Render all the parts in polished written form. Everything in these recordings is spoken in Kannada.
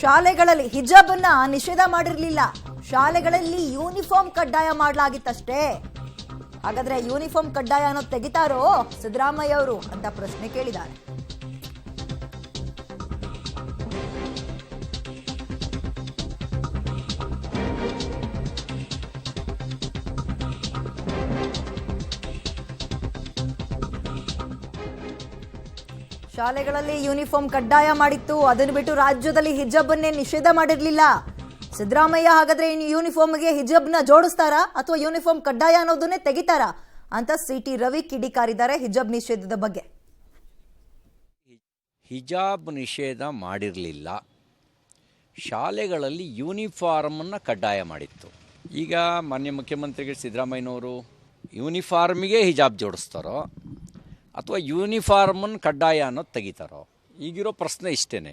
ಶಾಲೆಗಳಲ್ಲಿ ಹಿಜಾಬ್ ಅನ್ನ ನಿಷೇಧ ಮಾಡಿರಲಿಲ್ಲ. ಶಾಲೆಗಳಲ್ಲಿ ಯೂನಿಫಾರ್ಮ್ ಕಡ್ಡಾಯ ಮಾಡಲಾಗಿತ್ತಷ್ಟೇ. ಹಾಗಾದ್ರೆ ಯೂನಿಫಾರ್ಮ್ ಕಡ್ಡಾಯ ಅನ್ನೋದು ತೆಗಿತಾರೋ ಸಿದ್ದರಾಮಯ್ಯ ಅವರು ಅಂತ ಪ್ರಶ್ನೆ ಕೇಳಿದ್ದಾರೆ. ಶಾಲೆಗಳಲ್ಲಿ ಯೂನಿಫಾರ್ಮ್ ಕಡ್ಡಾಯ ಮಾಡಿತ್ತು, ಅದನ್ನು ಬಿಟ್ಟು ರಾಜ್ಯದಲ್ಲಿ ಹಿಜಾಬ್ ಅನ್ನೇ ನಿಷೇಧ ಮಾಡಿರಲಿಲ್ಲ. ಸಿದ್ದರಾಮಯ್ಯ ಹಾಗಾದ್ರೆ ಇನ್ನು ಯೂನಿಫಾರ್ಮ್ಗೆ ಹಿಜಾಬ್ನ ಜೋಡಿಸ್ತಾರಾ ಅಥವಾ ಯೂನಿಫಾರ್ಮ್ ಕಡ್ಡಾಯ ಅನ್ನೋದನ್ನೇ ತೆಗಿತಾರಾ ಅಂತ ಸಿಟಿ ರವಿ ಕಿಡಿಕಾರಿದ್ದಾರೆ ಹಿಜಾಬ್ ನಿಷೇಧದ ಬಗ್ಗೆ. ಹಿಜಾಬ್ ನಿಷೇಧ ಮಾಡಿರಲಿಲ್ಲ, ಶಾಲೆಗಳಲ್ಲಿ ಯೂನಿಫಾರ್ಮನ್ನು ಕಡ್ಡಾಯ ಮಾಡಿತ್ತು. ಈಗ ಮಾನ್ಯ ಮುಖ್ಯಮಂತ್ರಿಗಳು ಸಿದ್ದರಾಮಯ್ಯನವರು ಯೂನಿಫಾರ್ಮಿಗೆ ಹಿಜಾಬ್ ಜೋಡಿಸ್ತಾರೋ ಅಥವಾ ಯೂನಿಫಾರ್ಮನ್ನು ಕಡ್ಡಾಯ ಅನ್ನೋದು ತೆಗಿತಾರೋ? ಈಗಿರೋ ಪ್ರಶ್ನೆ ಇಷ್ಟೇ.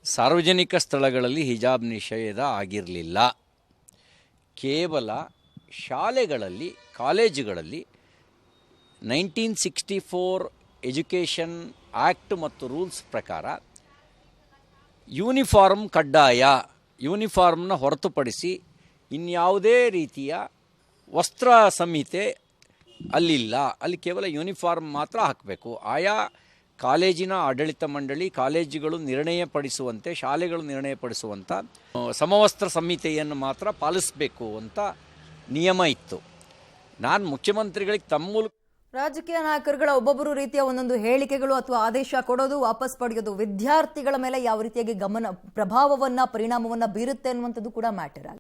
ಸಾರ್ವಜನಿಕ ಸ್ಥಳಗಳಲ್ಲಿ ಹಿಜಾಬ್ ನಿಷೇಧ ಆಗಿರಲಿಲ್ಲ, ಕೇವಲ ಶಾಲೆಗಳಲ್ಲಿ ಕಾಲೇಜುಗಳಲ್ಲಿ 1964 ಎಜುಕೇಷನ್ ಆ್ಯಕ್ಟ್ ಮತ್ತು ರೂಲ್ಸ್ ಪ್ರಕಾರ ಯೂನಿಫಾರ್ಮ್ ಕಡ್ಡಾಯ. ಯೂನಿಫಾರ್ಮ್ನ ಹೊರತುಪಡಿಸಿ ಇನ್ಯಾವುದೇ ರೀತಿಯ ವಸ್ತ್ರ ಸಂಹಿತೆ ಅಲ್ಲಿಲ್ಲ. ಅಲ್ಲಿ ಕೇವಲ ಯೂನಿಫಾರ್ಮ್ ಮಾತ್ರ ಹಾಕಬೇಕು. ಆಯಾ ಕಾಲೇಜಿನ ಆಡಳಿತ ಮಂಡಳಿ, ಕಾಲೇಜುಗಳು ನಿರ್ಣಯಪಡಿಸುವಂತೆ, ಶಾಲೆಗಳು ನಿರ್ಣಯಪಡಿಸುವಂಥ ಸಮವಸ್ತ್ರ ಸಂಹಿತೆಯನ್ನು ಮಾತ್ರ ಪಾಲಿಸಬೇಕು ಅಂತ ನಿಯಮ ಇತ್ತು. ನಾನು ಮುಖ್ಯಮಂತ್ರಿಗಳಿಗೆ ತಮ್ಮ ಮೂಲಕ ರಾಜಕೀಯ ನಾಯಕರುಗಳ ಒಬ್ಬೊಬ್ಬರು ರೀತಿಯ ಒಂದೊಂದು ಹೇಳಿಕೆಗಳು ಅಥವಾ ಆದೇಶ ಕೊಡೋದು, ವಾಪಸ್ ಪಡೆಯೋದು ವಿದ್ಯಾರ್ಥಿಗಳ ಮೇಲೆ ಯಾವ ರೀತಿಯಾಗಿ ಪ್ರಭಾವವನ್ನ ಪರಿಣಾಮವನ್ನ ಬೀರುತ್ತೆ ಅನ್ನುವಂಥದ್ದು ಕೂಡ ಮ್ಯಾಟರ್ ಆಗಿದೆ.